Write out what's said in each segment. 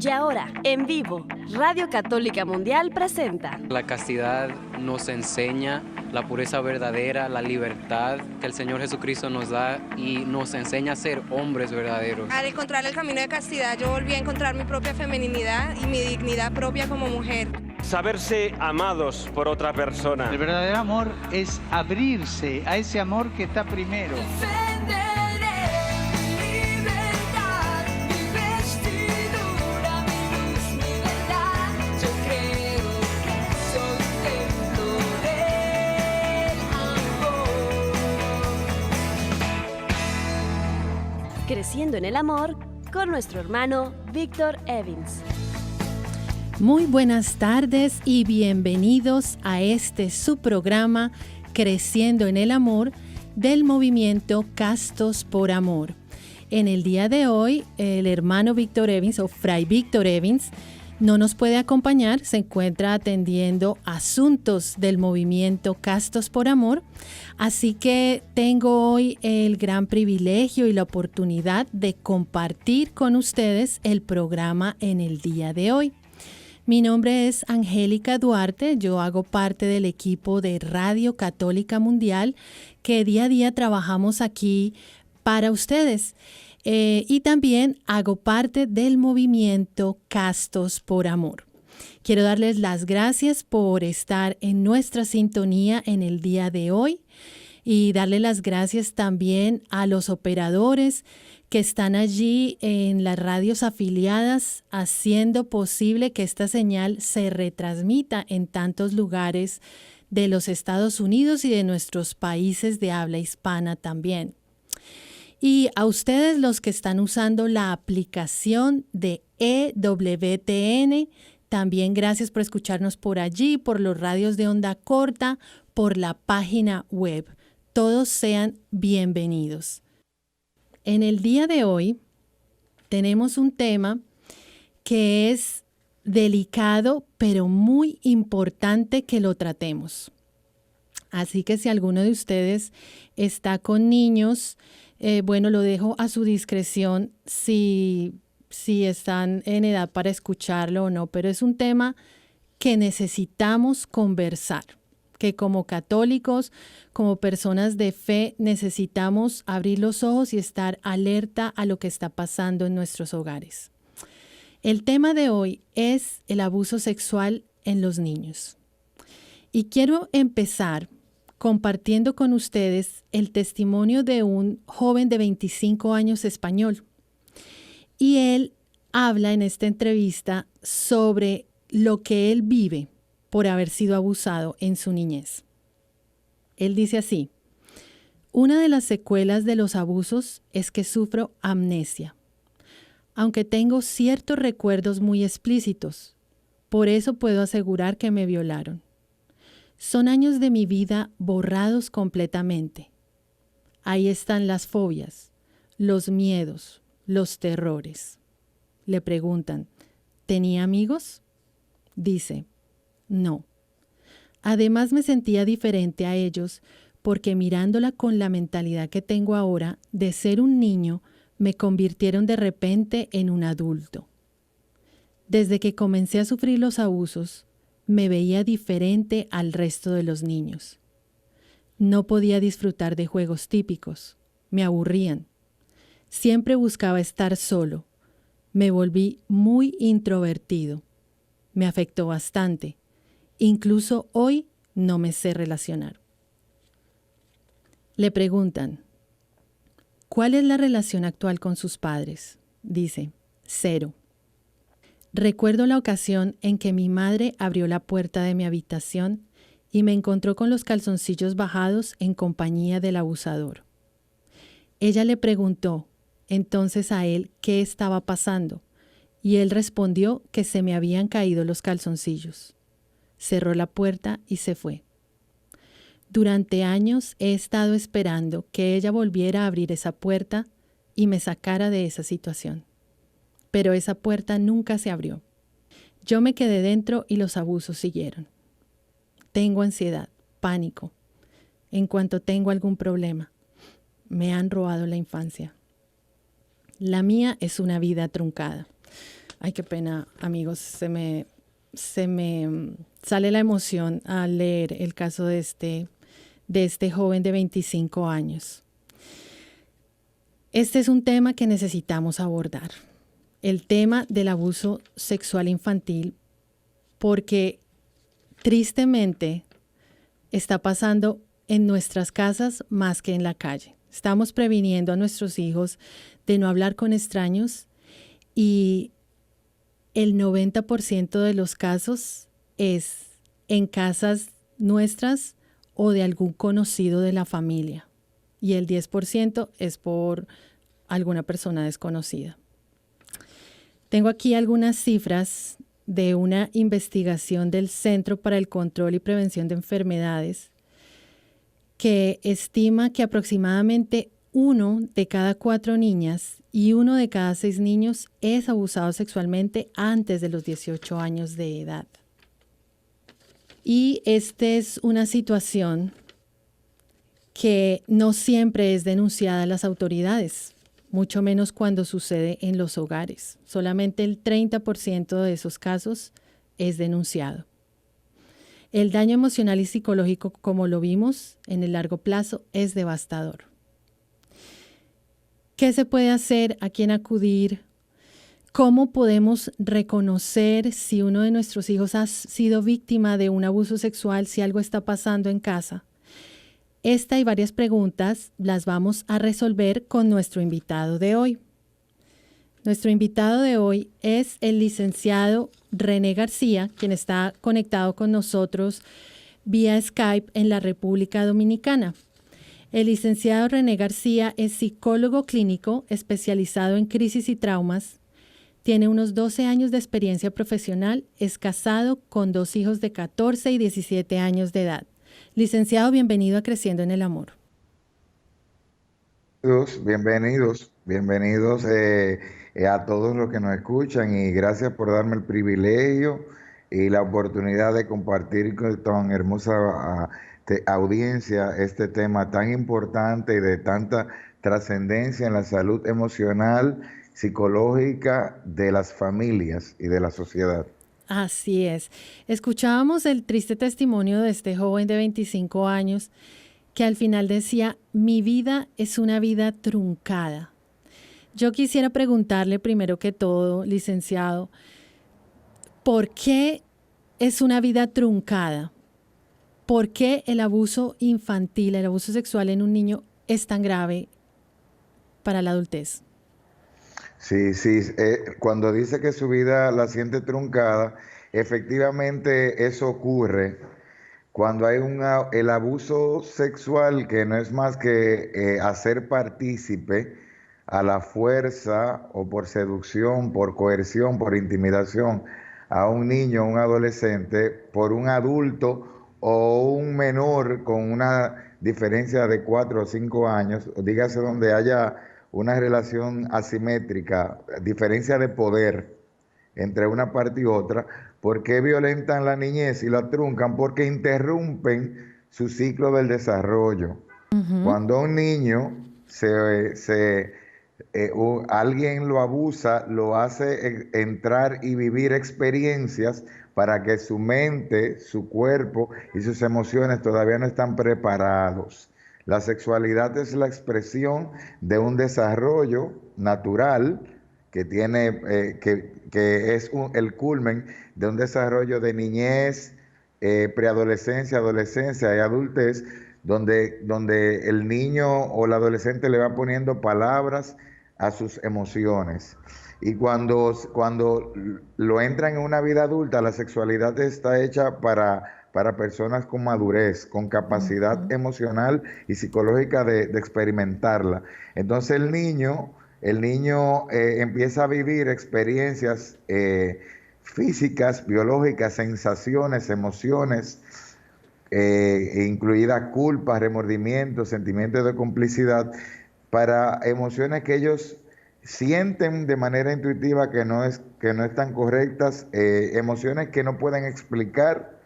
Y ahora, en vivo, Radio Católica Mundial presenta. La castidad nos enseña la pureza verdadera, la libertad que el Señor Jesucristo nos da y nos enseña a ser hombres verdaderos. Al encontrar el camino de castidad, yo volví a encontrar mi propia femeninidad y mi dignidad propia como mujer. Saberse amados por otra persona. El verdadero amor es abrirse a ese amor que está primero. Creciendo en el amor con nuestro hermano Víctor Evans. Muy buenas tardes y bienvenidos a su programa Creciendo en el Amor del movimiento Castos por Amor. En el día de hoy, el hermano Víctor Evans o Fray Víctor Evans no nos puede acompañar, se encuentra atendiendo asuntos del movimiento Castos por Amor, así que tengo hoy el gran privilegio y la oportunidad de compartir con ustedes el programa en el día de hoy. Mi nombre es Angélica Duarte, yo hago parte del equipo de Radio Católica Mundial que día a día trabajamos aquí para ustedes. Y también hago parte del movimiento Castos por Amor. Quiero darles las gracias por estar en nuestra sintonía en el día de hoy y darle las gracias también a los operadores que están allí en las radios afiliadas haciendo posible que esta señal se retransmita en tantos lugares de los Estados Unidos y de nuestros países de habla hispana también. Y a ustedes los que están usando la aplicación de EWTN, también gracias por escucharnos por allí, por los radios de onda corta, por la página web. Todos sean bienvenidos. En el día de hoy tenemos un tema que es delicado, pero muy importante que lo tratemos. Así que si alguno de ustedes está con niños, lo dejo a su discreción si están en edad para escucharlo o no, pero es un tema que necesitamos conversar, que como católicos, como personas de fe, necesitamos abrir los ojos y estar alerta a lo que está pasando en nuestros hogares. El tema de hoy es el abuso sexual en los niños. Y quiero empezar compartiendo con ustedes el testimonio de un joven de 25 años español. Y él habla en esta entrevista sobre lo que él vive por haber sido abusado en su niñez. Él dice así: una de las secuelas de los abusos es que sufro amnesia, aunque tengo ciertos recuerdos muy explícitos. Por eso puedo asegurar que me violaron. Son años de mi vida borrados completamente. Ahí están las fobias, los miedos, los terrores. Le preguntan, ¿tenía amigos? Dice, no. Además me sentía diferente a ellos porque mirándola con la mentalidad que tengo ahora de ser un niño, me convirtieron de repente en un adulto. Desde que comencé a sufrir los abusos, me veía diferente al resto de los niños. No podía disfrutar de juegos típicos, me aburrían. Siempre buscaba estar solo. Me volví muy introvertido. Me afectó bastante. Incluso hoy no me sé relacionar. Le preguntan, ¿cuál es la relación actual con sus padres? Dice, 0. Recuerdo la ocasión en que mi madre abrió la puerta de mi habitación y me encontró con los calzoncillos bajados en compañía del abusador. Ella le preguntó entonces a él qué estaba pasando y él respondió que se me habían caído los calzoncillos. Cerró la puerta y se fue. Durante años he estado esperando que ella volviera a abrir esa puerta y me sacara de esa situación. Pero esa puerta nunca se abrió. Yo me quedé dentro y los abusos siguieron. Tengo ansiedad, pánico. En cuanto tengo algún problema, me han robado la infancia. La mía es una vida truncada. Ay, qué pena, amigos, se me sale la emoción al leer el caso de este joven de 25 años. Este es un tema que necesitamos abordar, el tema del abuso sexual infantil, porque tristemente está pasando en nuestras casas más que en la calle. Estamos previniendo a nuestros hijos de no hablar con extraños y el 90% de los casos es en casas nuestras o de algún conocido de la familia. Y el 10% es por alguna persona desconocida. Tengo aquí algunas cifras de una investigación del Centro para el Control y Prevención de Enfermedades que estima que aproximadamente 1 de cada 4 niñas y 1 de cada 6 niños es abusado sexualmente antes de los 18 años de edad. Y esta es una situación que no siempre es denunciada a las autoridades, mucho menos cuando sucede en los hogares. Solamente el 30% de esos casos es denunciado. El daño emocional y psicológico, como lo vimos, en el largo plazo es devastador. ¿Qué se puede hacer? ¿A quién acudir? ¿Cómo podemos reconocer si uno de nuestros hijos ha sido víctima de un abuso sexual, si algo está pasando en casa? Esta y varias preguntas las vamos a resolver con nuestro invitado de hoy. Nuestro invitado de hoy es el licenciado René García, quien está conectado con nosotros vía Skype en la República Dominicana. El licenciado René García es psicólogo clínico especializado en crisis y traumas. Tiene unos 12 años de experiencia profesional, es casado con 2 hijos de 14 y 17 años de edad. Licenciado, bienvenido a Creciendo en el Amor. Bienvenidos a todos los que nos escuchan y gracias por darme el privilegio y la oportunidad de compartir con tan hermosa audiencia este tema tan importante y de tanta trascendencia en la salud emocional, psicológica de las familias y de la sociedad. Así es. Escuchábamos el triste testimonio de este joven de 25 años que al final decía, mi vida es una vida truncada. Yo quisiera preguntarle primero que todo, licenciado, ¿por qué es una vida truncada? ¿Por qué el abuso infantil, el abuso sexual en un niño es tan grave para la adultez? Sí, cuando dice que su vida la siente truncada, efectivamente eso ocurre cuando hay el abuso sexual, que no es más que hacer partícipe a la fuerza o por seducción, por coerción, por intimidación a un niño, un adolescente, por un adulto o un menor con una diferencia de 4 o 5 años, dígase donde haya una relación asimétrica, diferencia de poder entre una parte y otra. ¿Por qué violentan la niñez y la truncan? Porque interrumpen su ciclo del desarrollo. Cuando un niño alguien lo abusa, lo hace entrar y vivir experiencias para que su mente, su cuerpo y sus emociones todavía no están preparados. La sexualidad es la expresión de un desarrollo natural que tiene, que es el culmen de un desarrollo de niñez, preadolescencia, adolescencia y adultez, donde el niño o el adolescente le va poniendo palabras a sus emociones. Y cuando lo entran en una vida adulta, la sexualidad está hecha para personas con madurez, con capacidad emocional y psicológica de experimentarla. Entonces el niño empieza a vivir experiencias físicas, biológicas, sensaciones, emociones, incluidas culpas, remordimientos, sentimientos de complicidad, para emociones que ellos sienten de manera intuitiva que no están correctas, emociones que no pueden explicar.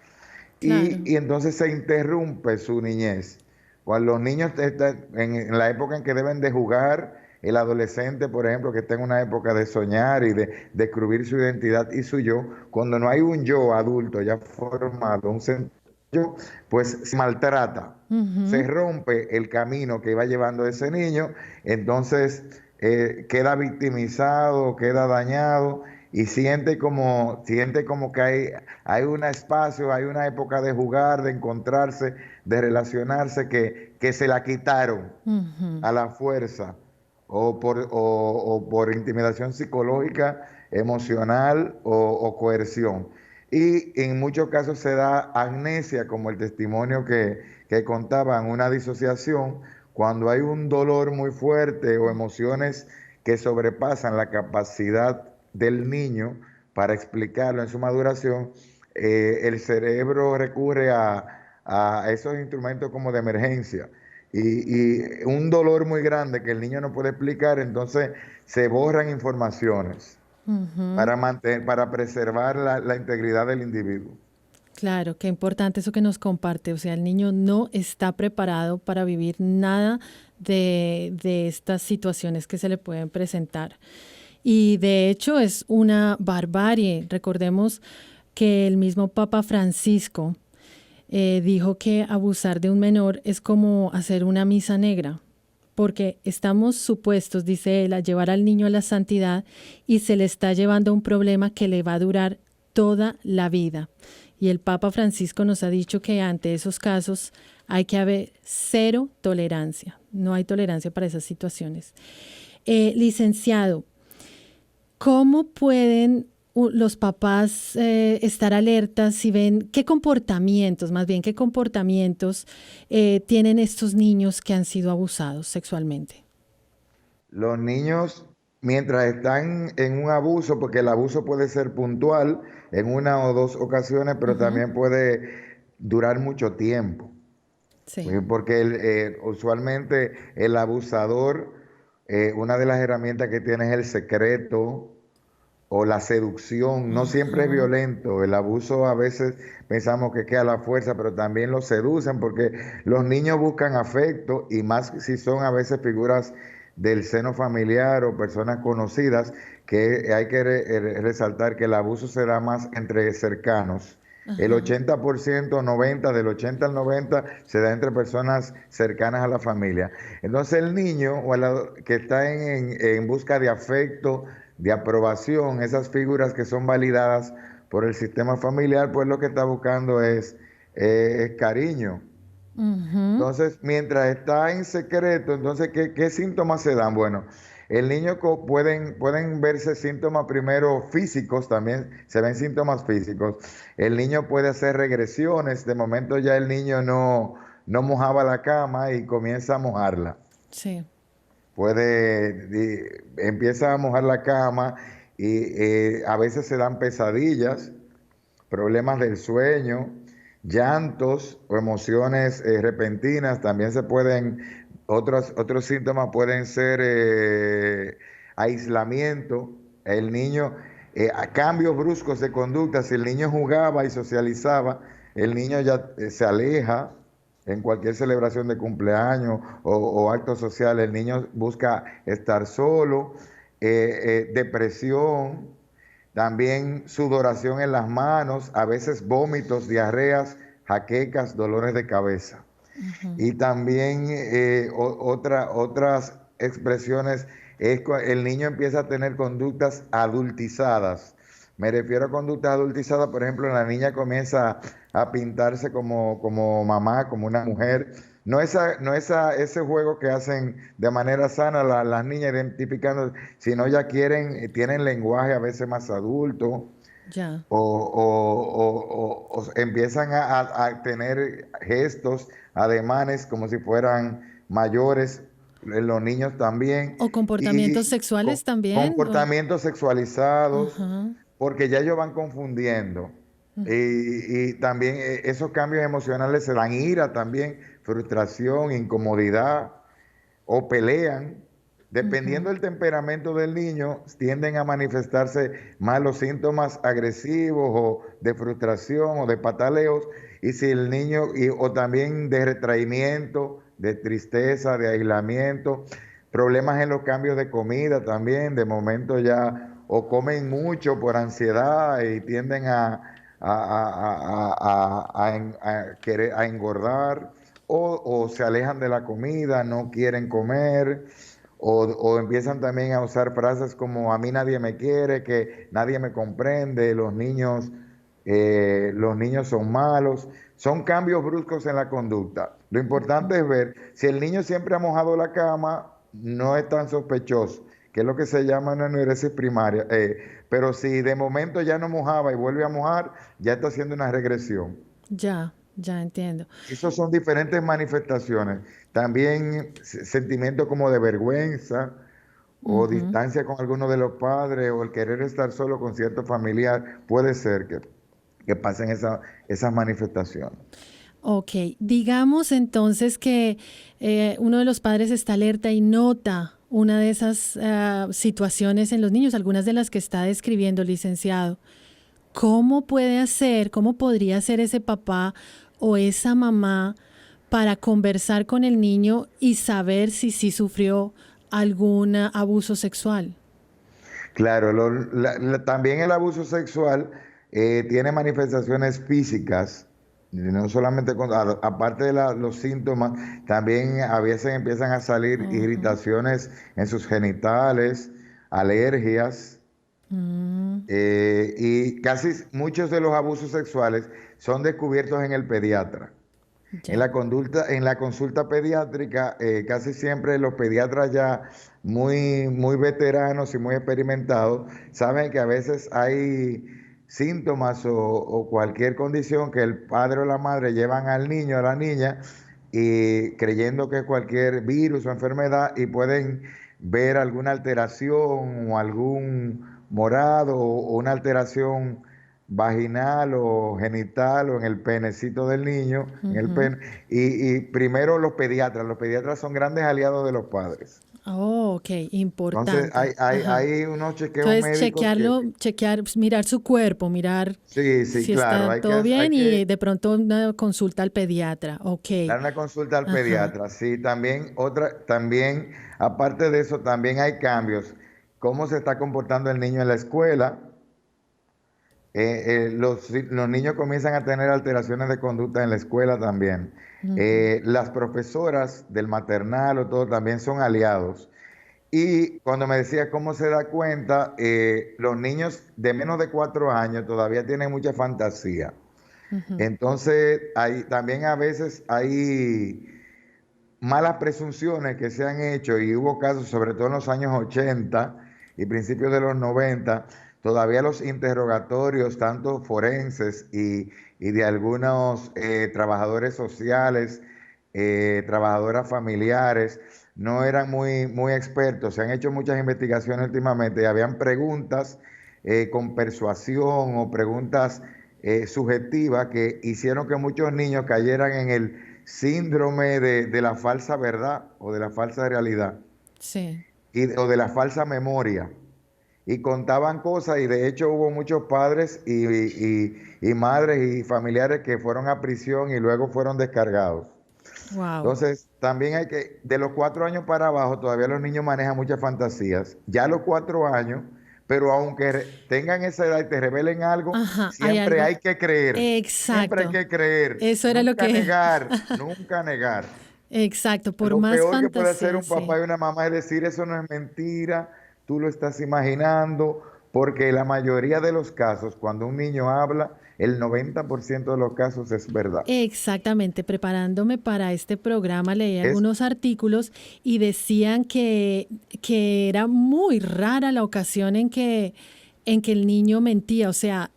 Claro. Y entonces se interrumpe su niñez. Cuando los niños están en la época en que deben de jugar, el adolescente, por ejemplo, que está en una época de soñar y de descubrir su identidad y su yo, cuando no hay un yo adulto ya formado, un yo, pues se maltrata, se rompe el camino que iba llevando ese niño, entonces queda victimizado, queda dañado y siente como que hay un espacio, hay una época de jugar, de encontrarse, de relacionarse que se la quitaron a la fuerza o por intimidación psicológica, emocional o coerción. Y en muchos casos se da amnesia, como el testimonio que contaban, una disociación, cuando hay un dolor muy fuerte o emociones que sobrepasan la capacidad del niño para explicarlo en su maduración, el cerebro recurre a esos instrumentos como de emergencia. Y un dolor muy grande que el niño no puede explicar, entonces se borran informaciones para preservar la integridad del individuo. Claro, qué importante eso que nos comparte. O sea, el niño no está preparado para vivir nada de estas situaciones que se le pueden presentar. Y de hecho es una barbarie. Recordemos que el mismo Papa Francisco dijo que abusar de un menor es como hacer una misa negra, porque estamos supuestos, dice él, a llevar al niño a la santidad y se le está llevando un problema que le va a durar toda la vida. Y el Papa Francisco nos ha dicho que ante esos casos hay que haber cero tolerancia. No hay tolerancia para esas situaciones. Licenciado, ¿cómo pueden los papás estar alertas si ven qué comportamientos tienen estos niños que han sido abusados sexualmente? Los niños, mientras están en un abuso, porque el abuso puede ser puntual en una o dos ocasiones, pero también puede durar mucho tiempo. Sí. Porque usualmente el abusador, una de las herramientas que tiene es el secreto o la seducción. No siempre es violento. El abuso a veces pensamos que queda a la fuerza, pero también lo seducen porque los niños buscan afecto y más si son a veces figuras del seno familiar o personas conocidas, que hay que resaltar que el abuso se da más entre cercanos. El 80%, 90%, del 80 al 90% se da entre personas cercanas a la familia. Entonces el niño que está en busca de afecto, de aprobación, esas figuras que son validadas por el sistema familiar, pues lo que está buscando es cariño. Entonces, mientras está en secreto, entonces, ¿qué síntomas se dan? Bueno, el niño pueden verse síntomas primero físicos, también se ven síntomas físicos. El niño puede hacer regresiones, de momento ya el niño no mojaba la cama y comienza a mojarla. Sí. Empieza a mojar la cama y a veces se dan pesadillas, problemas del sueño, llantos o emociones repentinas. También otros síntomas pueden ser aislamiento. El niño, cambios bruscos de conducta. Si el niño jugaba y socializaba, el niño ya se aleja. En cualquier celebración de cumpleaños o acto social, el niño busca estar solo. Depresión, también sudoración en las manos, a veces vómitos, diarreas, jaquecas, dolores de cabeza. Y también otras expresiones es el niño empieza a tener conductas adultizadas. Me refiero a conductas adultizadas, por ejemplo, la niña comienza a pintarse como mamá, como una mujer. No ese juego que hacen de manera sana las niñas identificando, sino ya tienen lenguaje a veces más adulto. Ya. O empiezan a tener gestos, ademanes, como si fueran mayores. Los niños también. O comportamientos sexuales también. Comportamientos sexualizados. Porque ya ellos van confundiendo. Y también esos cambios emocionales se dan ira también, frustración, incomodidad, o pelean. Dependiendo del temperamento del niño, tienden a manifestarse más los síntomas agresivos o de frustración o de pataleos. Y si el niño, o también de retraimiento, de tristeza, de aislamiento. Problemas en los cambios de comida también, de momento ya o comen mucho por ansiedad y tienden a engordar, o se alejan de la comida, no quieren comer, o empiezan también a usar frases como a mí nadie me quiere, que nadie me comprende, los niños son malos. Son cambios bruscos en la conducta. Lo importante es ver si el niño siempre ha mojado la cama, no es tan sospechoso, que es lo que se llama una enuresis primaria. Pero si de momento ya no mojaba y vuelve a mojar, ya está haciendo una regresión. Ya entiendo. Esas son diferentes manifestaciones. También sentimientos como de vergüenza o distancia con alguno de los padres o el querer estar solo con cierto familiar, puede ser que pasen esas manifestaciones. Ok, digamos entonces que uno de los padres está alerta y nota una de esas situaciones en los niños, algunas de las que está describiendo, licenciado. ¿Cómo podría hacer ese papá o esa mamá para conversar con el niño y saber si sí sufrió algún abuso sexual? Claro, también el abuso sexual tiene manifestaciones físicas, no solamente aparte de los síntomas, también a veces empiezan a salir irritaciones en sus genitales, alergias, y casi muchos de los abusos sexuales son descubiertos en el pediatra. Ya. En la consulta pediátrica, casi siempre los pediatras ya muy veteranos y muy experimentados saben que a veces hay síntomas o cualquier condición que el padre o la madre llevan al niño o a la niña y creyendo que es cualquier virus o enfermedad y pueden ver alguna alteración o algún morado o una alteración vaginal o genital o en el penecito del niño, en el pene. Y primero los pediatras son grandes aliados de los padres. Oh, ok, importante. Entonces hay unos chequeos Entonces, médicos chequear, mirar su cuerpo, mirar sí, si claro, está todo bien y de pronto una consulta al pediatra. Ok. dar una consulta al pediatra. Sí, también aparte de eso, también hay cambios. Cómo se está comportando el niño en la escuela. Los niños comienzan a tener alteraciones de conducta en la escuela también. Las profesoras del maternal o todo también son aliados. Y cuando me decía cómo se da cuenta, los niños de menos de 4 años todavía tienen mucha fantasía. Entonces, también a veces hay malas presunciones que se han hecho y hubo casos, sobre todo en los años 80 y principios de los 90, todavía los interrogatorios, tanto forenses y de algunos trabajadores sociales, trabajadoras familiares, no eran muy expertos. Se han hecho muchas investigaciones últimamente y habían preguntas con persuasión o preguntas subjetivas que hicieron que muchos niños cayeran en el síndrome de la falsa verdad o de la falsa realidad. Sí. O de la falsa memoria. Y contaban cosas y de hecho hubo muchos padres y madres y familiares que fueron a prisión y luego fueron descargados. Wow. Entonces, también de los 4 años para abajo, todavía los niños manejan muchas fantasías. Ya a los 4 años, pero aunque tengan esa edad y te revelen algo, siempre hay que creer. Exacto. Siempre hay que creer. Eso era nunca lo que... negar, nunca negar. Exacto, por lo más peor fantasía, que puede hacer un papá y una mamá es decir, eso no es mentira, tú lo estás imaginando, porque la mayoría de los casos, cuando un niño habla, el 90% de los casos es verdad. Exactamente, preparándome para este programa leí algunos artículos y decían que era muy rara la ocasión en que el niño mentía, o sea,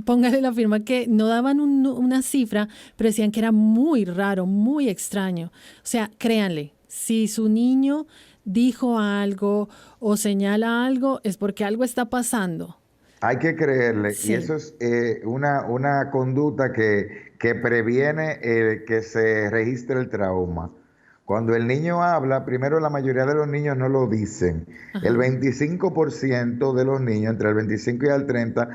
póngale la firma que no daban una cifra, pero decían que era muy raro, muy extraño. O sea, créanle, si su niño dijo algo o señala algo, es porque algo está pasando. Hay que creerle, Sí. y eso es una conducta que previene que se registre el trauma. Cuando el niño habla, primero la mayoría de los niños no lo dicen. El 25% de los niños, entre el 25 y el 30,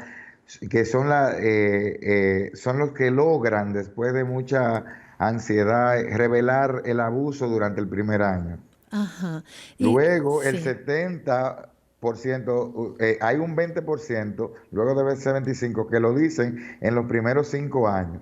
que son los que logran, después de mucha ansiedad, revelar el abuso durante el primer año. Ajá. Luego el Sí. 70%, hay un 20%, luego debe ser 25%, que lo dicen en los primeros 5 años.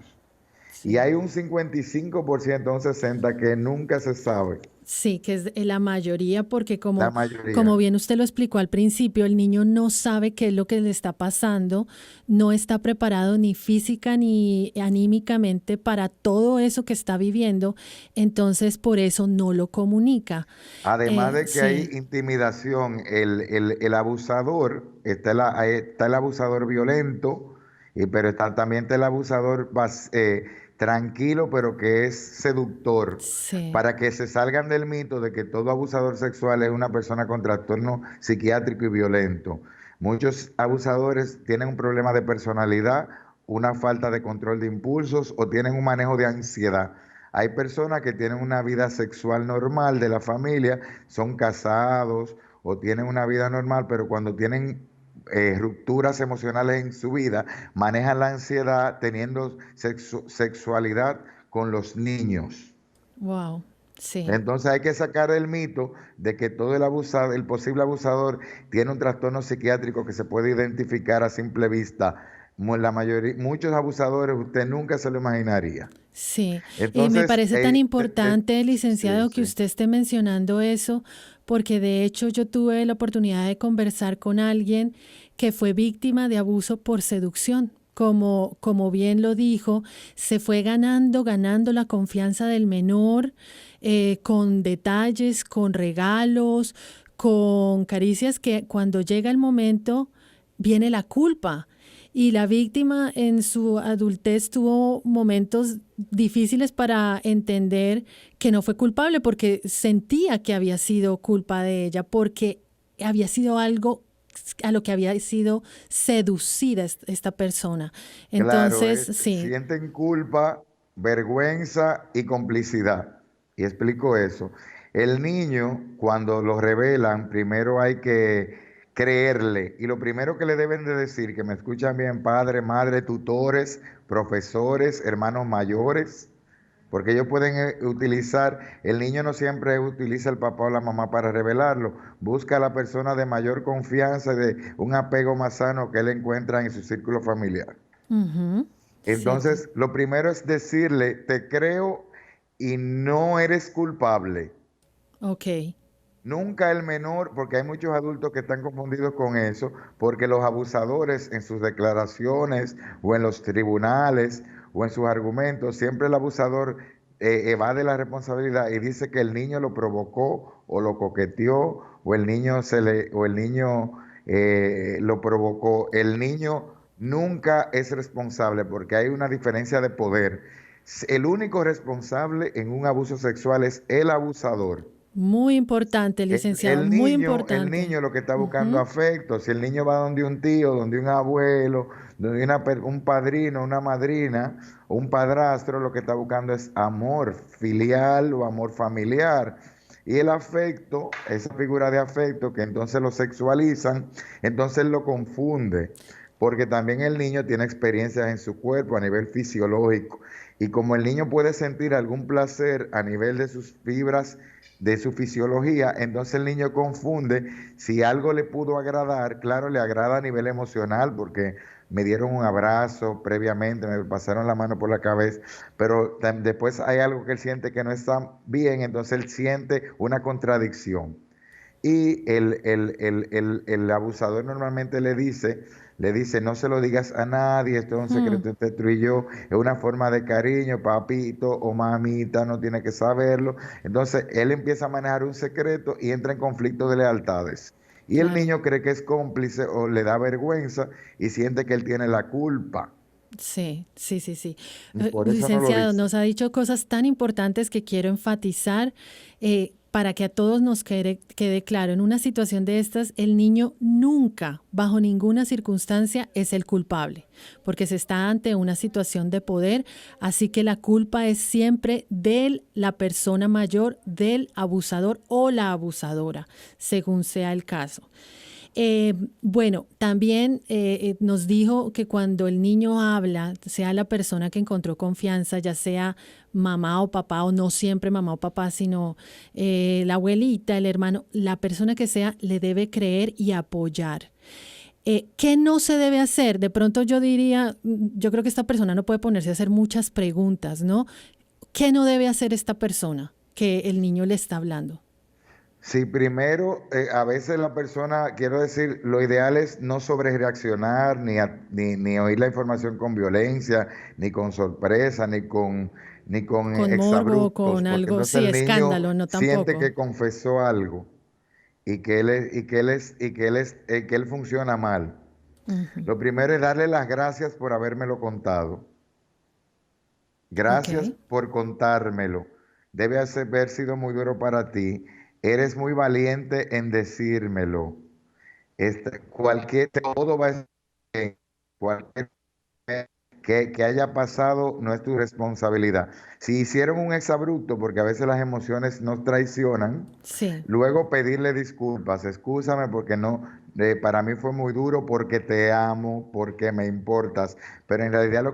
Y Sí. hay un 55%, un 60% que nunca se sabe, Sí, que es la mayoría, porque la como mayoría. bien usted lo explicó al principio, el niño no sabe qué es lo que le está pasando, no está preparado ni física ni anímicamente para todo eso que está viviendo, entonces por eso no lo comunica. Además de que hay Sí, intimidación, el abusador, está el abusador violento, pero también está el abusador tranquilo, pero que es seductor, sí, para que se salgan del mito de que todo abusador sexual es una persona con trastorno psiquiátrico y violento. Muchos abusadores tienen un problema de personalidad, una falta de control de impulsos o tienen un manejo de ansiedad. Hay personas que tienen una vida sexual normal de la familia, son casados o tienen una vida normal, pero cuando tienen rupturas emocionales en su vida, manejan la ansiedad teniendo sexualidad con los niños. wow, sí. Entonces hay que sacar el mito de que todo el posible abusador tiene un trastorno psiquiátrico que se puede identificar a simple vista. La mayoría, muchos abusadores usted nunca se lo imaginaría. Sí, y me Entonces, parece tan importante, sí, licenciado, que sí. usted esté mencionando eso, porque de hecho yo tuve la oportunidad de conversar con alguien que fue víctima de abuso por seducción. Como bien lo dijo, se fue ganando la confianza del menor con detalles, con regalos, con caricias que cuando llega el momento viene la culpa. Y la víctima en su adultez tuvo momentos difíciles para entender que no fue culpable porque sentía que había sido culpa de ella, porque había sido algo a lo que había sido seducida esta persona. Claro, Entonces, sí, sienten culpa, vergüenza y complicidad. Y explico eso. El niño, cuando lo revelan, primero hay que creerle. Y lo primero que le deben de decir, que me escuchan bien, padre, madre, tutores, profesores, hermanos mayores, porque ellos pueden utilizar, el niño no siempre utiliza el papá o la mamá para revelarlo, busca a la persona de mayor confianza, de un apego más sano que él encuentra en su círculo familiar. ujú, cierto. Entonces, lo primero es decirle, te creo y no eres culpable. Ok, Nunca el menor, porque hay muchos adultos que están confundidos con eso, porque los abusadores en sus declaraciones o en los tribunales o en sus argumentos, siempre el abusador evade la responsabilidad y dice que el niño lo provocó o lo coqueteó o el niño lo provocó. El niño nunca es responsable porque hay una diferencia de poder. El único responsable en un abuso sexual es el abusador. muy importante, licenciado, muy El importante. niño lo que está buscando Ujú, afecto, si el niño va donde un tío, donde un abuelo, donde un padrino, una madrina, o un padrastro, lo que está buscando es amor filial o amor familiar. Y el afecto, esa figura de afecto que entonces lo sexualizan, entonces lo confunde, porque también el niño tiene experiencias en su cuerpo a nivel fisiológico. Y como el niño puede sentir algún placer a nivel de sus fibras, de su fisiología, entonces el niño confunde si algo le pudo agradar, claro, le agrada a nivel emocional porque me dieron un abrazo previamente, me pasaron la mano por la cabeza, pero después hay algo que él siente que no está bien, entonces él siente una contradicción. Y el abusador normalmente le dice, no se lo digas a nadie, esto es un mm. secreto entre tú y yo, es una forma de cariño, papito o mamita, no tiene que saberlo. Entonces él empieza a manejar un secreto y entra en conflicto de lealtades. Y el Claro. niño cree que es cómplice o le da vergüenza y siente que él tiene la culpa. Sí, sí, sí, sí. Y por eso no lo Licenciado, dice. nos ha dicho cosas tan importantes que quiero enfatizar para que a todos nos quede claro. En una situación de estas, el niño nunca, bajo ninguna circunstancia, es el culpable, porque se está ante una situación de poder, así que la culpa es siempre de la persona mayor, del abusador o la abusadora, según sea el caso. Bueno, también nos dijo que cuando el niño habla, sea la persona que encontró confianza, ya sea mamá o papá, o no siempre mamá o papá, sino la abuelita, el hermano, la persona que sea, le debe creer y apoyar. ¿Qué no se debe hacer? De pronto yo diría, yo creo que esta persona no puede ponerse a hacer muchas preguntas, ¿no? ¿Qué no debe hacer esta persona que el niño le está hablando? Sí, primero, a veces la persona, quiero decir, lo ideal es no sobrereaccionar, ni oír la información con violencia, ni con sorpresa, ni con Con morbo, exabruptos, con porque algo, entonces sí, el niño escándalo, no siente tampoco. que confesó algo y que él funciona mal. Ujú. Lo primero es darle las gracias por habérmelo contado. Ok, Gracias por contármelo. Debe haber sido muy duro para ti. Eres muy valiente en decírmelo. Todo va a estar bien. Cualquier que haya pasado no es tu responsabilidad. Si hicieron un exabrupto, porque a veces las emociones nos traicionan, sí. luego pedirle disculpas. Excúsame porque no, para mí fue muy duro, porque te amo, porque me importas. Pero en realidad lo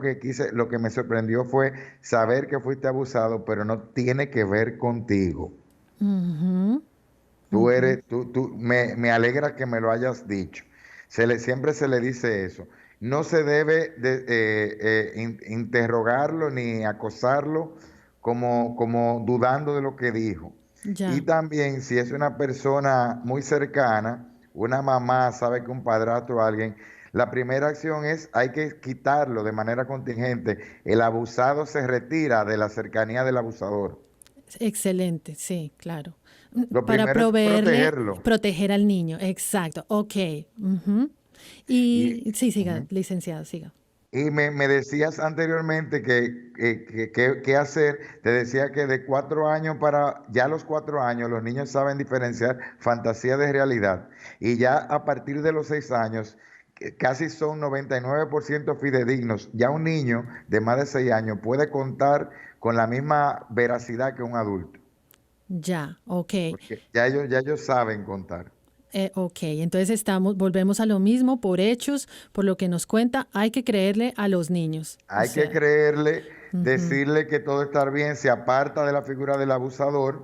que me sorprendió fue saber que fuiste abusado, pero no tiene que ver contigo. Ujú, ujú. Me alegra que me lo hayas dicho. Siempre se le dice eso. No se debe interrogarlo ni acosarlo como dudando de lo que dijo. Y Ya. también si es una persona muy cercana, una mamá sabe que un padrastro o alguien, la primera acción hay que quitarlo de manera contingente. El abusado se retira de la cercanía del abusador. Excelente, sí, claro. Lo Para primero es proveerle, protegerlo. proteger al niño, exacto, ok. Ujú. Y Y, sí, siga, ujú. licenciado, siga. Y me decías anteriormente qué hacer. Te decía que de 4 años ya a los 4 años los niños saben diferenciar fantasía de realidad. Y ya a partir de los 6 años, casi son 99% fidedignos. Ya un niño de más de 6 años puede contar con la misma veracidad que un adulto, Ya, ok. porque ya ellos saben contar. Ok, entonces volvemos a lo mismo, por hechos, por lo que nos cuenta, hay que creerle a los niños. O Hay que sea, creerle, ujú, decirle que todo está bien, se aparta de la figura del abusador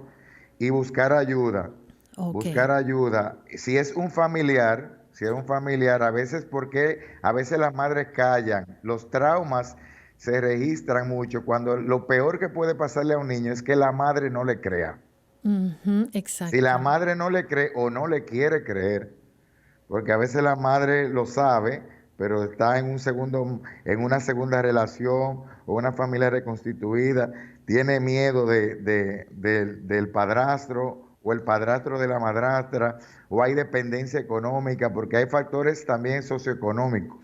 y buscar ayuda. ok. Buscar ayuda. Si es un familiar, a veces las madres callan. Los traumas se registran mucho cuando lo peor que puede pasarle a un niño es que la madre no le crea. Ujú, Si la exacto. madre no le cree o no le quiere creer, porque a veces la madre lo sabe, pero está en una segunda relación o una familia reconstituida, tiene miedo del padrastro o el padrastro de la madrastra, o hay dependencia económica, porque hay factores también socioeconómicos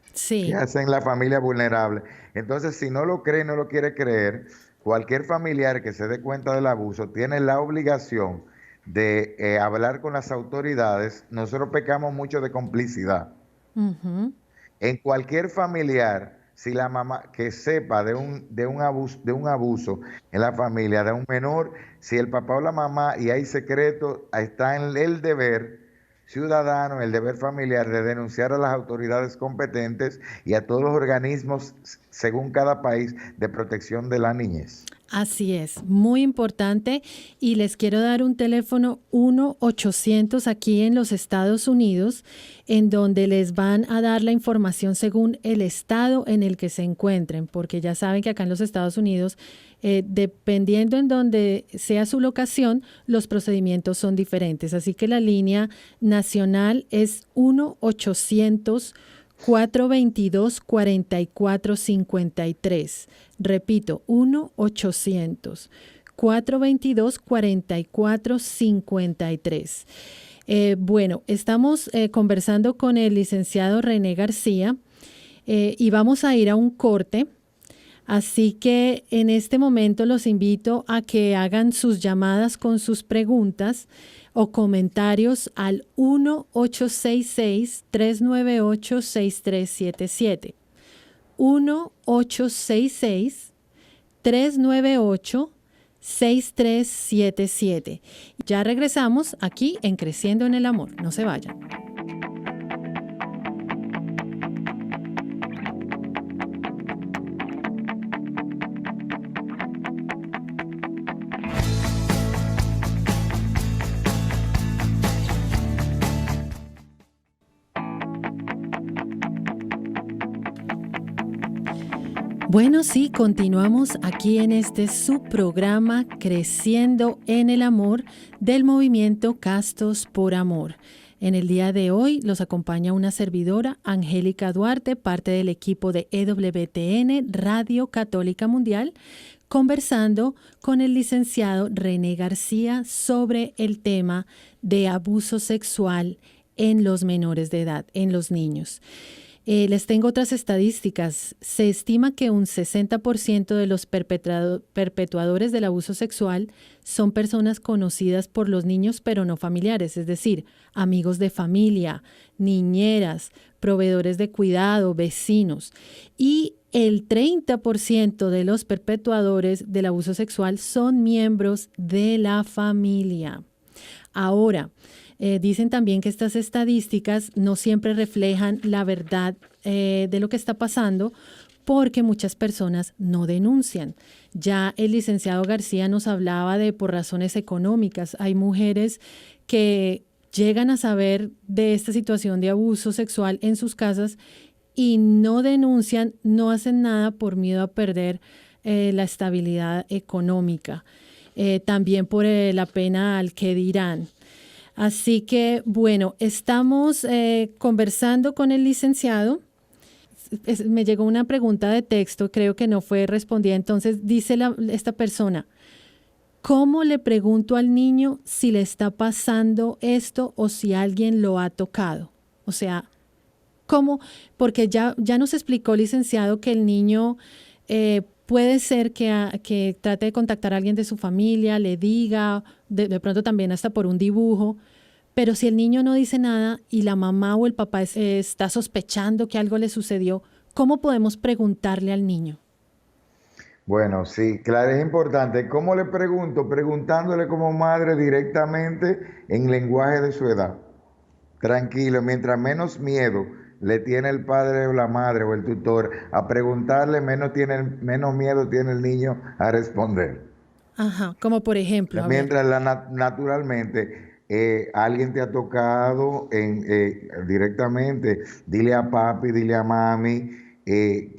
que Sí. hacen la familia vulnerable. Entonces, si no lo cree, no lo quiere creer, cualquier familiar que se dé cuenta del abuso tiene la obligación de hablar con las autoridades. Nosotros pecamos mucho de complicidad. Ujú. En cualquier familiar, si la mamá que sepa de un abuso en la familia, de un menor, si el papá o la mamá y hay secreto, está en el deber ciudadano, el deber familiar de denunciar a las autoridades competentes y a todos los organismos, según cada país, de protección de la niñez. Así es, muy importante. Y les quiero dar un teléfono 1-800 aquí en los Estados Unidos, en donde les van a dar la información según el estado en el que se encuentren, porque ya saben que acá en los Estados Unidos, dependiendo en donde sea su locación, los procedimientos son diferentes. Así que la línea nacional es 1-800-422-4453. Repito, 1-800-422-4453. Bueno, estamos conversando con el licenciado René García y vamos a ir a un corte. Así que en este momento los invito a que hagan sus llamadas con sus preguntas o comentarios al 1-866-398-6377. 1-866-398-6377. Ya regresamos aquí en Creciendo en el Amor. No se vayan. Bueno, sí, continuamos aquí en este subprograma Creciendo en el Amor del movimiento Castos por Amor. En el día de hoy los acompaña una servidora, Angélica Duarte, parte del equipo de EWTN Radio Católica Mundial, conversando con el licenciado René García sobre el tema de abuso sexual en los menores de edad, en los niños. Les tengo otras estadísticas. Se estima que un 60% de los perpetuadores del abuso sexual son personas conocidas por los niños, pero no familiares, es decir, amigos de familia, niñeras, proveedores de cuidado, vecinos. Y el 30% de los perpetuadores del abuso sexual son miembros de la familia. Ahora, dicen también que estas estadísticas no siempre reflejan la verdad de lo que está pasando porque muchas personas no denuncian. Ya el licenciado García nos hablaba de por razones económicas. Hay mujeres que llegan a saber de esta situación de abuso sexual en sus casas y no denuncian, no hacen nada por miedo a perder la estabilidad económica. También por la pena al que dirán. Así que, bueno, estamos conversando con el licenciado. Me llegó una pregunta de texto, creo que no fue respondida. Entonces, dice esta persona, ¿cómo le pregunto al niño si le está pasando esto o si alguien lo ha tocado? O sea, ¿cómo? Porque ya nos explicó, licenciado, que el niño puede ser que trate de contactar a alguien de su familia, le diga, de pronto también hasta por un dibujo, pero si el niño no dice nada y la mamá o el papá está sospechando que algo le sucedió, ¿cómo podemos preguntarle al niño? Bueno, sí, claro, es importante. ¿Cómo le pregunto? Preguntándole como madre directamente en lenguaje de su edad. Tranquilo, mientras menos miedo le tiene el padre o la madre o el tutor a preguntarle, menos miedo tiene el niño a responder. Ajá, como por ejemplo. Mientras naturalmente alguien te ha tocado directamente, dile a papi, dile a mami,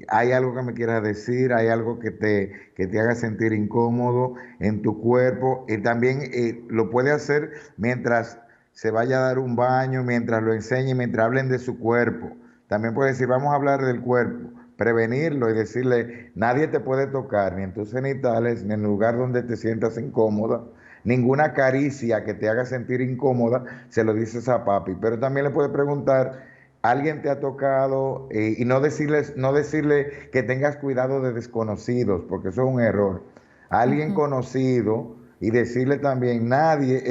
hay algo que me quieras decir, hay algo que te haga sentir incómodo en tu cuerpo. Y también lo puede hacer mientras se vaya a dar un baño, mientras lo enseñe, mientras hablen de su cuerpo. También puede decir, vamos a hablar del cuerpo, prevenirlo y decirle, nadie te puede tocar, ni en tus genitales, ni en el lugar donde te sientas incómoda. Ninguna caricia que te haga sentir incómoda, se lo dices a papi. Pero también le puede preguntar, ¿alguien te ha tocado? Y no decirle que tengas cuidado de desconocidos, porque eso es un error. Alguien conocido y decirle también, nadie,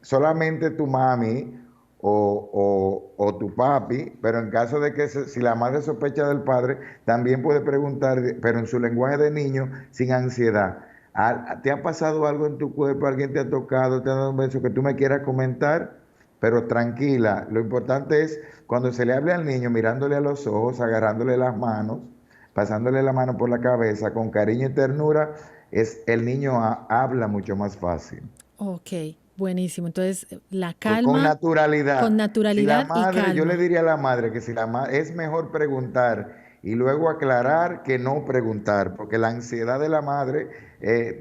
solamente tu mami o tu papi, pero en caso de que si la madre sospecha del padre, también puede preguntar, pero en su lenguaje de niño, sin ansiedad. ¿Te ha pasado algo en tu cuerpo? ¿Alguien te ha tocado? ¿Te ha dado un beso que tú me quieras comentar? Pero tranquila, lo importante es cuando se le hable al niño, mirándole a los ojos, agarrándole las manos, pasándole la mano por la cabeza, con cariño y ternura, el niño habla mucho más fácil. Ok, buenísimo. Entonces, la calma. Con naturalidad. Con naturalidad y calma. Yo le diría a la madre que es mejor preguntar y luego aclarar que no preguntar, porque la ansiedad de la madre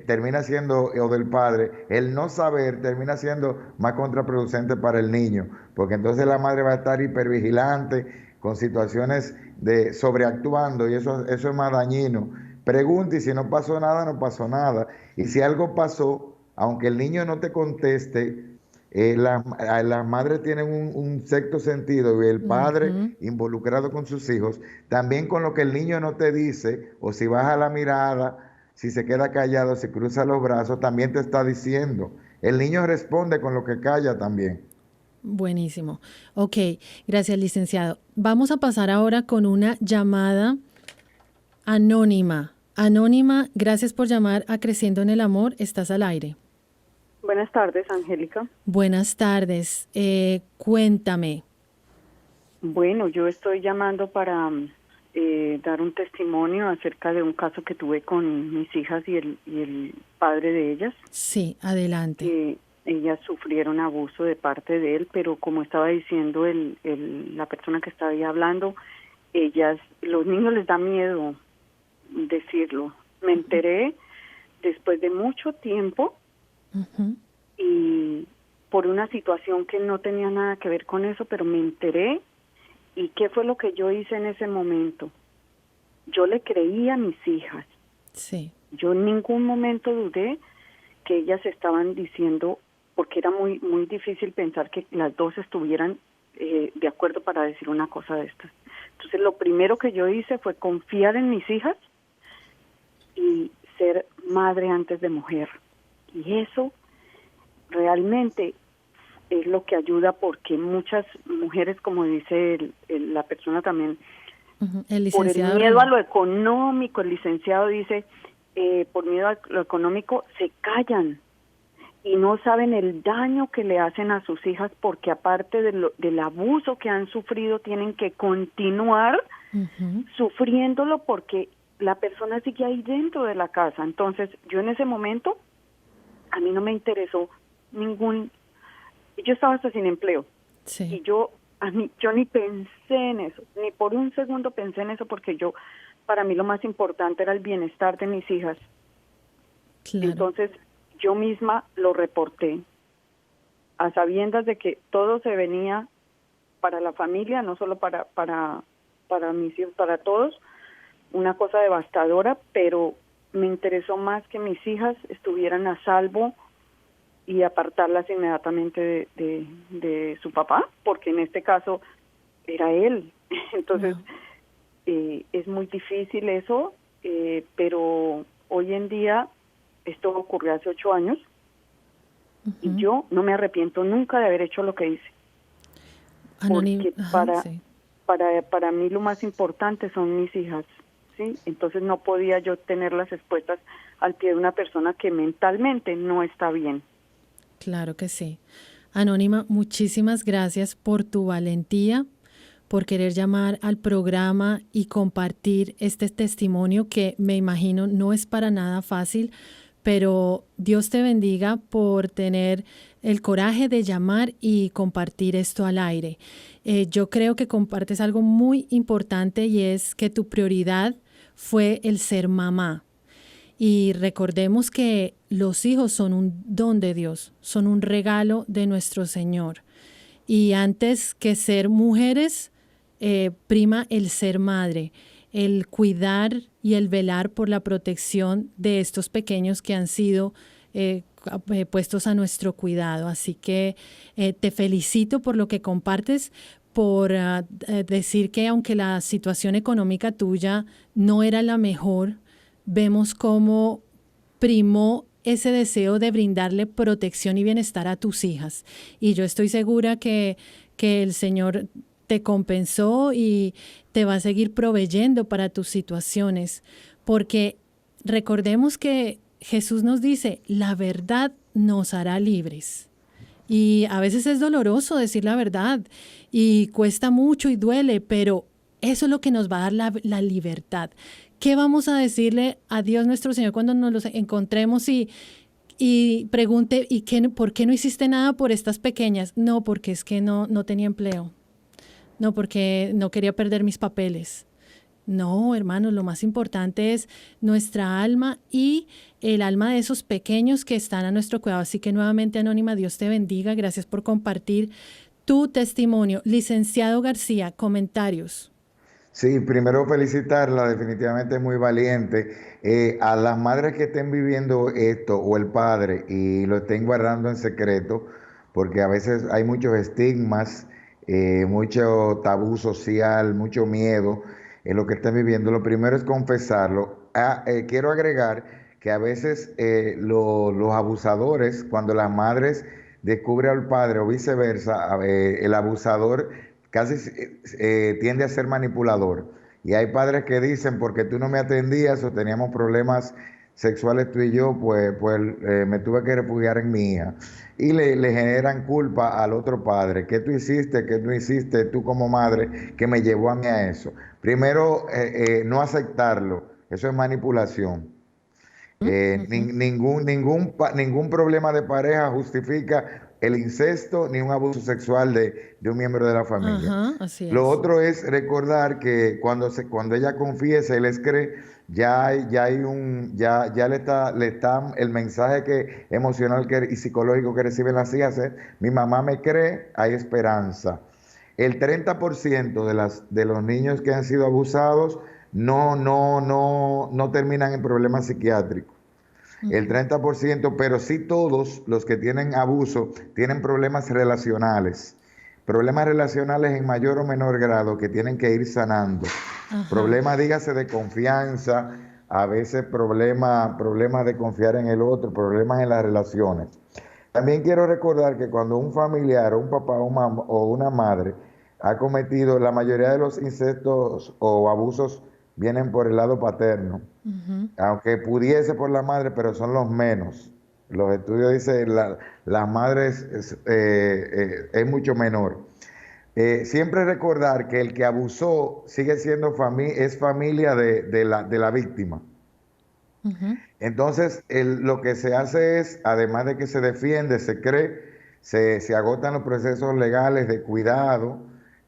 termina siendo, o del padre, el no saber termina siendo más contraproducente para el niño, porque entonces la madre va a estar hipervigilante con situaciones de sobreactuando y eso es más dañino. Pregunta y si no pasó nada, no pasó nada. Y si algo pasó, aunque el niño no te conteste, las madres tienen un sexto sentido y el padre involucrado con sus hijos, también con lo que el niño no te dice, o si baja la mirada, si se queda callado, si cruza los brazos, también te está diciendo. El niño responde con lo que calla también. Buenísimo. Ok, gracias, licenciado. Vamos a pasar ahora con una llamada anónima. Anónima, gracias por llamar a Creciendo en el Amor. Estás al aire. Buenas tardes, Angélica. Buenas tardes. Cuéntame. Bueno, yo estoy llamando para dar un testimonio acerca de un caso que tuve con mis hijas y el padre de ellas. Sí, adelante. Ellas sufrieron abuso de parte de él, pero como estaba diciendo la persona que estaba ahí hablando, los niños les da miedo decirlo. Me enteré después de mucho tiempo y por una situación que no tenía nada que ver con eso, pero me enteré. ¿Y qué fue lo que yo hice en ese momento? Yo le creí a mis hijas. Sí. Yo en ningún momento dudé que ellas estaban diciendo, porque era muy muy difícil pensar que las dos estuvieran de acuerdo para decir una cosa de estas. Entonces lo primero que yo hice fue confiar en mis hijas y ser madre antes de mujer. Y eso realmente es lo que ayuda, porque muchas mujeres, como dice la persona también, El por el licenciado miedo a René. lo económico, el licenciado dice, por miedo a lo económico se callan y no saben el daño que le hacen a sus hijas, porque aparte del abuso que han sufrido, tienen que continuar sufriéndolo porque la persona sigue ahí dentro de la casa. Entonces, yo en ese momento, a mí no me interesó yo estaba hasta sin empleo. Sí. Y yo ni pensé en eso, ni por un segundo pensé en eso, porque para mí lo más importante era el bienestar de mis hijas. Claro. Entonces, yo misma lo reporté, a sabiendas de que todo se venía para la familia, no solo para mis hijos, para todos, una cosa devastadora, pero me interesó más que mis hijas estuvieran a salvo y apartarlas inmediatamente de su papá, porque en este caso era él. Entonces, es muy difícil eso, pero hoy en día, esto ocurrió hace 8 años, y yo no me arrepiento nunca de haber hecho lo que hice. Porque para mí lo más importante son mis hijas, ¿sí? Entonces no podía yo tenerlas expuestas al pie de una persona que mentalmente no está bien. Claro que sí. Anónima, muchísimas gracias por tu valentía, por querer llamar al programa y compartir este testimonio que me imagino no es para nada fácil, pero Dios te bendiga por tener el coraje de llamar y compartir esto al aire. Yo creo que compartes algo muy importante, y es que tu prioridad fue el ser mamá. Y recordemos que los hijos son un don de Dios, son un regalo de nuestro Señor. Y antes que ser mujeres, prima el ser madre, el cuidar y el velar por la protección de estos pequeños que han sido puestos a nuestro cuidado. Así que te felicito por lo que compartes, por decir que aunque la situación económica tuya no era la mejor, vemos cómo primó ese deseo de brindarle protección y bienestar a tus hijas. Y yo estoy segura que el Señor te compensó y te va a seguir proveyendo para tus situaciones, porque recordemos que Jesús nos dice, la verdad nos hará libres. Y a veces es doloroso decir la verdad y cuesta mucho y duele, pero eso es lo que nos va a dar la libertad. ¿Qué vamos a decirle a Dios nuestro Señor cuando nos los encontremos y pregunte, ¿por qué no hiciste nada por estas pequeñas? No, porque es que no tenía empleo. No, porque no quería perder mis papeles. No, hermanos, lo más importante es nuestra alma y el alma de esos pequeños que están a nuestro cuidado. Así que nuevamente, Anónima, Dios te bendiga. Gracias por compartir tu testimonio. Licenciado García, comentarios. Sí, primero felicitarla, definitivamente es muy valiente. A las madres que estén viviendo esto, o el padre, y lo estén guardando en secreto, porque a veces hay muchos estigmas, mucho tabú social, mucho miedo en lo que estén viviendo. Lo primero es confesarlo. Quiero agregar que a veces los abusadores, cuando las madres descubren al padre o viceversa, el abusador casi tiende a ser manipulador. Y hay padres que dicen, porque tú no me atendías o teníamos problemas sexuales tú y yo, pues me tuve que refugiar en mi hija. Y le generan culpa al otro padre. ¿Qué tú hiciste? ¿Qué no hiciste tú como madre que me llevó a mí a eso? Primero, no aceptarlo. Eso es manipulación. Ningún problema de pareja justifica el incesto ni un abuso sexual de un miembro de la familia. Ajá, así Lo es. otro es recordar que cuando ella confiesa y les cree, ya le está el mensaje emocional y psicológico que reciben las hijas es: mi mamá me cree, hay esperanza. El 30% de los niños que han sido abusados no terminan en problemas psiquiátricos. El 30%, pero sí todos los que tienen abuso tienen problemas relacionales en mayor o menor grado que tienen que ir sanando. Ajá. Problemas, dígase, de confianza, a veces problemas de confiar en el otro, problemas en las relaciones. También quiero recordar que cuando un familiar, o un papá o una madre ha cometido, la mayoría de los incestos o abusos vienen por el lado paterno, aunque pudiese por la madre, pero son los menos. Los estudios dicen las madres es mucho menor. Siempre recordar que el que abusó sigue siendo familia de la víctima. Entonces, lo que se hace es, además de que se defiende, se cree, se agotan los procesos legales de cuidado,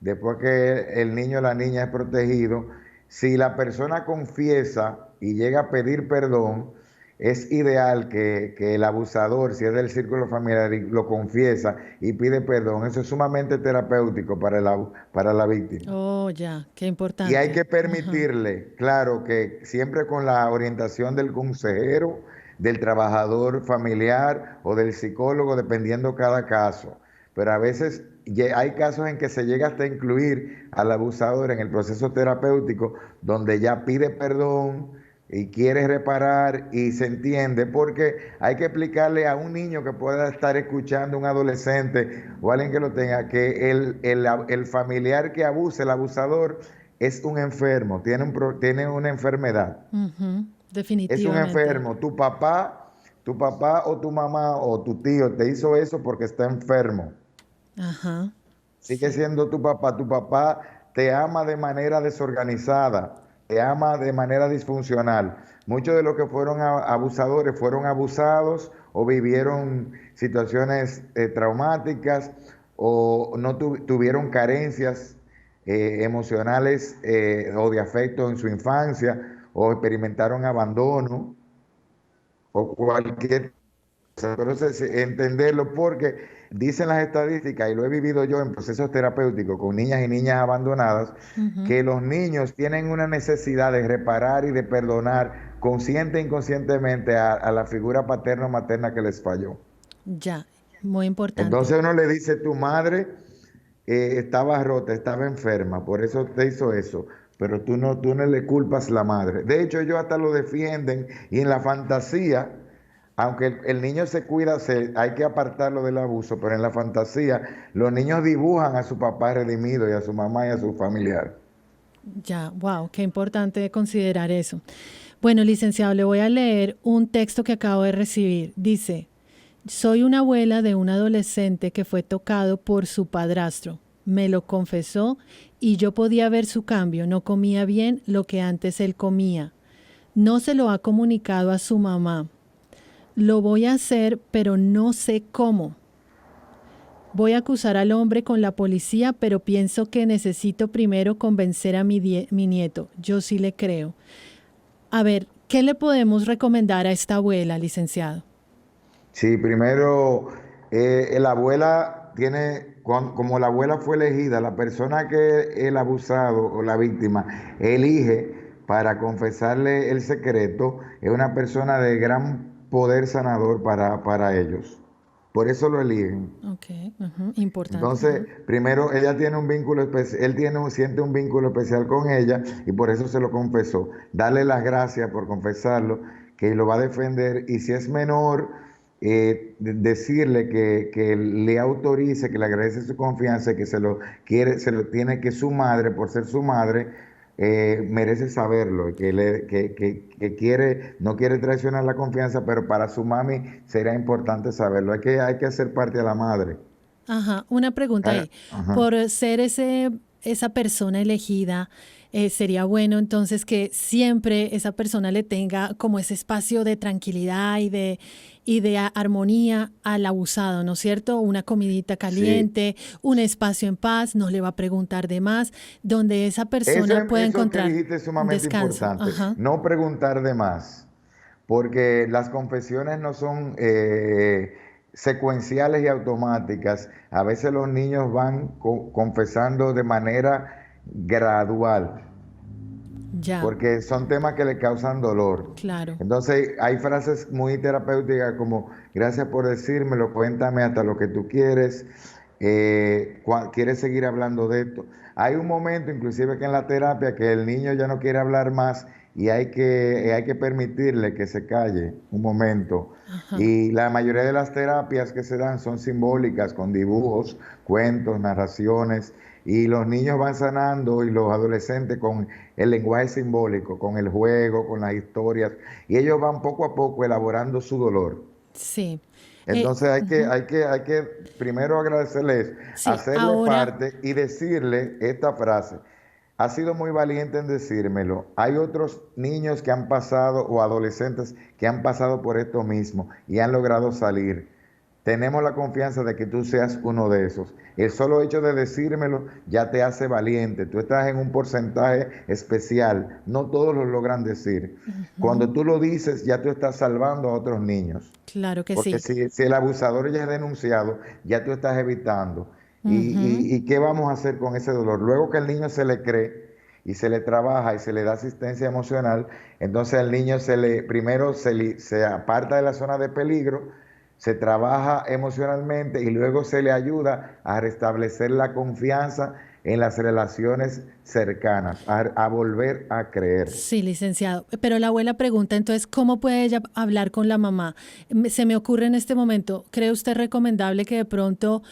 después que el niño o la niña es protegido. Si la persona confiesa y llega a pedir perdón, es ideal que el abusador, si es del círculo familiar, lo confiesa y pide perdón. Eso es sumamente terapéutico para la víctima. Oh, ya, qué importante. Y hay que permitirle, claro, que siempre con la orientación del consejero, del trabajador familiar o del psicólogo, dependiendo cada caso. Pero a veces hay casos en que se llega hasta incluir al abusador en el proceso terapéutico, donde ya pide perdón y quiere reparar y se entiende, porque hay que explicarle a un niño que pueda estar escuchando, un adolescente o alguien que lo tenga, que el familiar que abuse, el abusador, es un enfermo, tiene una enfermedad. Definitivamente. Es un enfermo. Tu papá o tu mamá o tu tío te hizo eso porque está enfermo. Ajá. Sigue siendo tu papá. Tu papá te ama de manera desorganizada, te ama de manera disfuncional. Muchos de los que fueron abusadores fueron abusados o vivieron situaciones traumáticas o no tuvieron carencias emocionales o de afecto en su infancia, o experimentaron abandono o cualquier cosa. Entonces, entenderlo, porque dicen las estadísticas, y lo he vivido yo en procesos terapéuticos con niñas y niñas abandonadas, que los niños tienen una necesidad de reparar y de perdonar consciente e inconscientemente a la figura paterna o materna que les falló. Ya, muy importante. Entonces uno le dice: tu madre estaba rota, estaba enferma, por eso te hizo eso, pero tú no le culpas la madre. De hecho, ellos hasta lo defienden, y en la fantasía, aunque el niño se cuida, hay que apartarlo del abuso, pero en la fantasía los niños dibujan a su papá redimido y a su mamá y a su familiar. Ya, wow, qué importante considerar eso. Bueno, licenciado, le voy a leer un texto que acabo de recibir. Dice: soy una abuela de un adolescente que fue tocado por su padrastro. Me lo confesó y yo podía ver su cambio. No comía bien lo que antes él comía. No se lo ha comunicado a su mamá. Lo voy a hacer, pero no sé cómo. Voy a acusar al hombre con la policía, pero pienso que necesito primero convencer a mi nieto. Yo sí le creo. A ver, ¿qué le podemos recomendar a esta abuela, licenciado? Sí, primero, la abuela como la abuela fue elegida, la persona que el abusado o la víctima elige para confesarle el secreto, es una persona de gran poder sanador para ellos. Por eso lo eligen. Ok, importante. Entonces, primero, ella tiene un vínculo especial, siente un vínculo especial con ella, y por eso se lo confesó. Darle las gracias por confesarlo, que lo va a defender, y si es menor, decirle que le autorice, que le agradece su confianza, que se lo tiene, que su madre, por ser su madre, merece saberlo, que no quiere traicionar la confianza, pero para su mami será importante saberlo. Hay que hacer parte de la madre. Ajá, una pregunta ahí. Por ser esa persona elegida, sería bueno entonces que siempre esa persona le tenga como ese espacio de tranquilidad y de armonía al abusado, ¿no es cierto? Una comidita caliente, sí, un espacio en paz, no le va a preguntar de más, donde esa persona pueda encontrar eso que dijiste es sumamente descanso. importante, Ajá. no preguntar de más, porque las confesiones no son secuenciales y automáticas. A veces los niños van confesando de manera gradual. Ya. Porque son temas que le causan dolor. Claro. Entonces hay frases muy terapéuticas como gracias por decírmelo, cuéntame hasta lo que tú quieres, quieres seguir hablando de esto. Hay un momento inclusive que en la terapia que el niño ya no quiere hablar más y hay que permitirle que se calle un momento. Ajá. Y la mayoría de las terapias que se dan son simbólicas, con dibujos, cuentos, narraciones. Y los niños van sanando y los adolescentes con el lenguaje simbólico, con el juego, con las historias. Y ellos van poco a poco elaborando su dolor. Sí. Entonces hay que primero agradecerles, sí, hacerle parte y decirle esta frase. Ha sido muy valiente en decírmelo. Hay otros niños que han pasado o adolescentes que han pasado por esto mismo y han logrado salir. Tenemos la confianza de que tú seas uno de esos. El solo hecho de decírmelo ya te hace valiente. Tú estás en un porcentaje especial. No todos lo logran decir. Cuando tú lo dices, ya tú estás salvando a otros niños. Claro que porque sí. Porque si el abusador ya es denunciado, ya tú estás evitando. ¿Y qué vamos a hacer con ese dolor? Luego que el niño se le cree y se le trabaja y se le da asistencia emocional, entonces al niño primero se aparta de la zona de peligro, se trabaja emocionalmente y luego se le ayuda a restablecer la confianza en las relaciones cercanas, a volver a creer. Sí, licenciado. Pero la abuela pregunta, entonces, ¿cómo puede ella hablar con la mamá? Se me ocurre en este momento, ¿cree usted recomendable que de pronto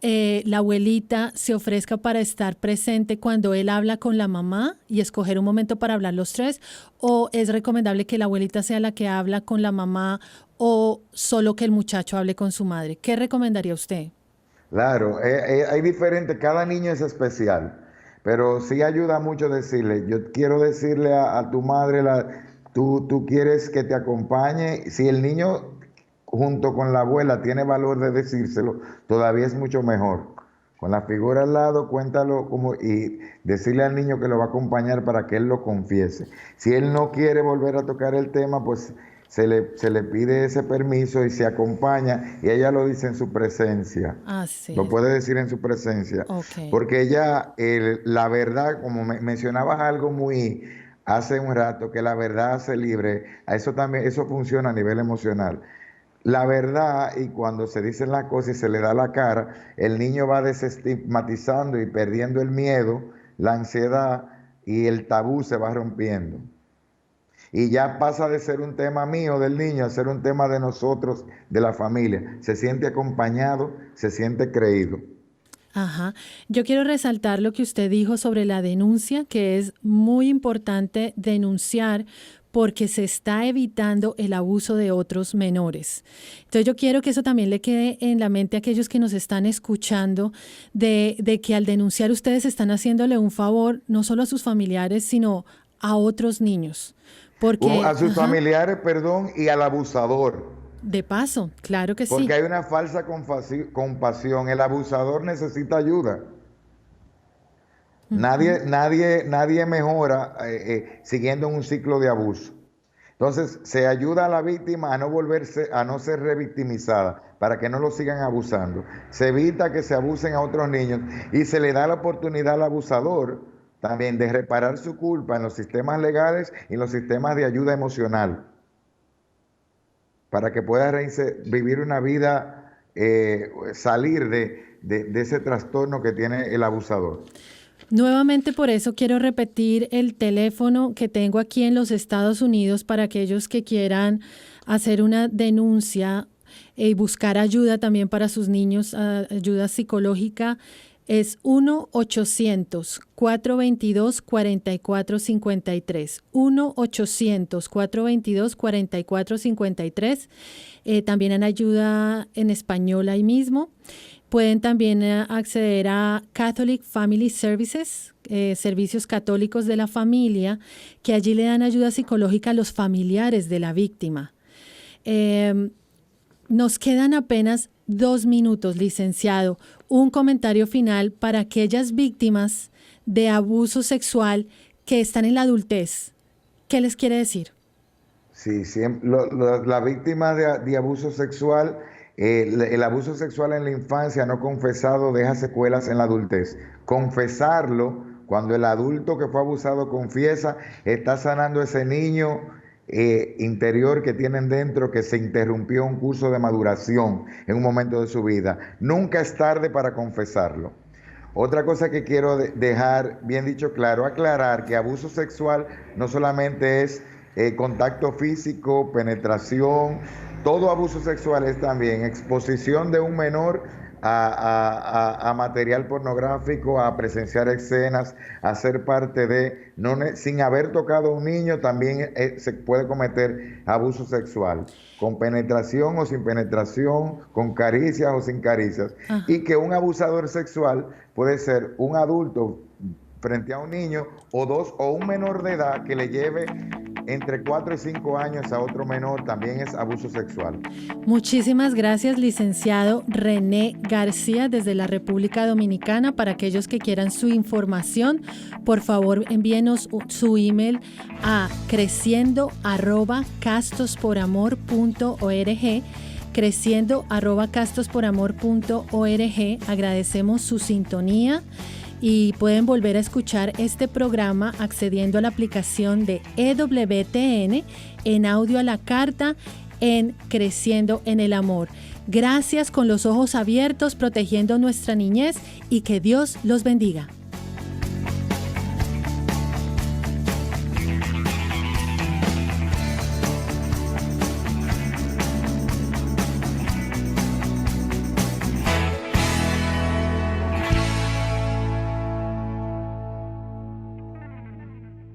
la abuelita se ofrezca para estar presente cuando él habla con la mamá y escoger un momento para hablar los tres? ¿O es recomendable que la abuelita sea la que habla con la mamá o solo que el muchacho hable con su madre? ¿Qué recomendaría usted? Claro, hay diferentes, cada niño es especial, pero sí ayuda mucho decirle, yo quiero decirle a tu madre, tú quieres que te acompañe. Si el niño junto con la abuela tiene valor de decírselo, todavía es mucho mejor. Con la figura al lado, cuéntalo y decirle al niño que lo va a acompañar para que él lo confiese. Si él no quiere volver a tocar el tema, pues se le pide ese permiso y se acompaña, y ella lo dice en su presencia. Ah, sí. Lo puede decir en su presencia. Okay. Porque ella, la verdad, como mencionabas algo muy hace un rato, que la verdad hace libre, eso funciona a nivel emocional. La verdad, y cuando se dicen las cosas y se le da la cara, el niño va desestigmatizando y perdiendo el miedo, la ansiedad, y el tabú se va rompiendo. Y ya pasa de ser un tema mío del niño a ser un tema de nosotros, de la familia. Se siente acompañado, se siente creído. Ajá. Yo quiero resaltar lo que usted dijo sobre la denuncia, que es muy importante denunciar porque se está evitando el abuso de otros menores. Entonces yo quiero que eso también le quede en la mente a aquellos que nos están escuchando, de que al denunciar ustedes están haciéndole un favor no solo a sus familiares, sino a otros niños. Porque, a sus familiares, perdón, y al abusador. De paso, claro que sí. Porque hay una falsa compasión. El abusador necesita ayuda. Nadie mejora siguiendo un ciclo de abuso. Entonces, se ayuda a la víctima a no ser revictimizada, para que no lo sigan abusando. Se evita que se abusen a otros niños y se le da la oportunidad al abusador también de reparar su culpa en los sistemas legales y en los sistemas de ayuda emocional, para que pueda vivir una vida, salir de ese trastorno que tiene el abusador. Nuevamente, por eso quiero repetir el teléfono que tengo aquí en los Estados Unidos para aquellos que quieran hacer una denuncia y buscar ayuda también para sus niños, ayuda psicológica. Es 1-800-422-4453. 1-800-422-4453. También hay ayuda en español ahí mismo. Pueden también acceder a Catholic Family Services, servicios católicos de la familia, que allí le dan ayuda psicológica a los familiares de la víctima. Nos quedan apenas 2 minutos, licenciado. Un comentario final para aquellas víctimas de abuso sexual que están en la adultez. ¿Qué les quiere decir? Sí, la víctima de abuso sexual, el abuso sexual en la infancia no confesado deja secuelas en la adultez. Confesarlo, cuando el adulto que fue abusado confiesa, está sanando ese niño interior que tienen dentro, que se interrumpió un curso de maduración en un momento de su vida. Nunca es tarde para confesarlo. Otra cosa que quiero dejar bien dicho claro, aclarar que abuso sexual no solamente es contacto físico, penetración, todo abuso sexual es también exposición de un menor a material pornográfico, a presenciar escenas, a ser parte de, sin haber tocado a un niño, también se puede cometer abuso sexual, con penetración o sin penetración, con caricias o sin caricias. Ajá. Y que un abusador sexual puede ser un adulto frente a un niño o un menor de edad que le lleve entre 4 y 5 años a otro menor, también es abuso sexual. Muchísimas gracias, licenciado René García, desde la República Dominicana. Para aquellos que quieran su información, por favor envíenos su email a creciendo@castosporamor.org, creciendo@castosporamor.org. Agradecemos su sintonía. Y pueden volver a escuchar este programa accediendo a la aplicación de EWTN en audio a la carta en Creciendo en el Amor. Gracias, con los ojos abiertos, protegiendo nuestra niñez, y que Dios los bendiga.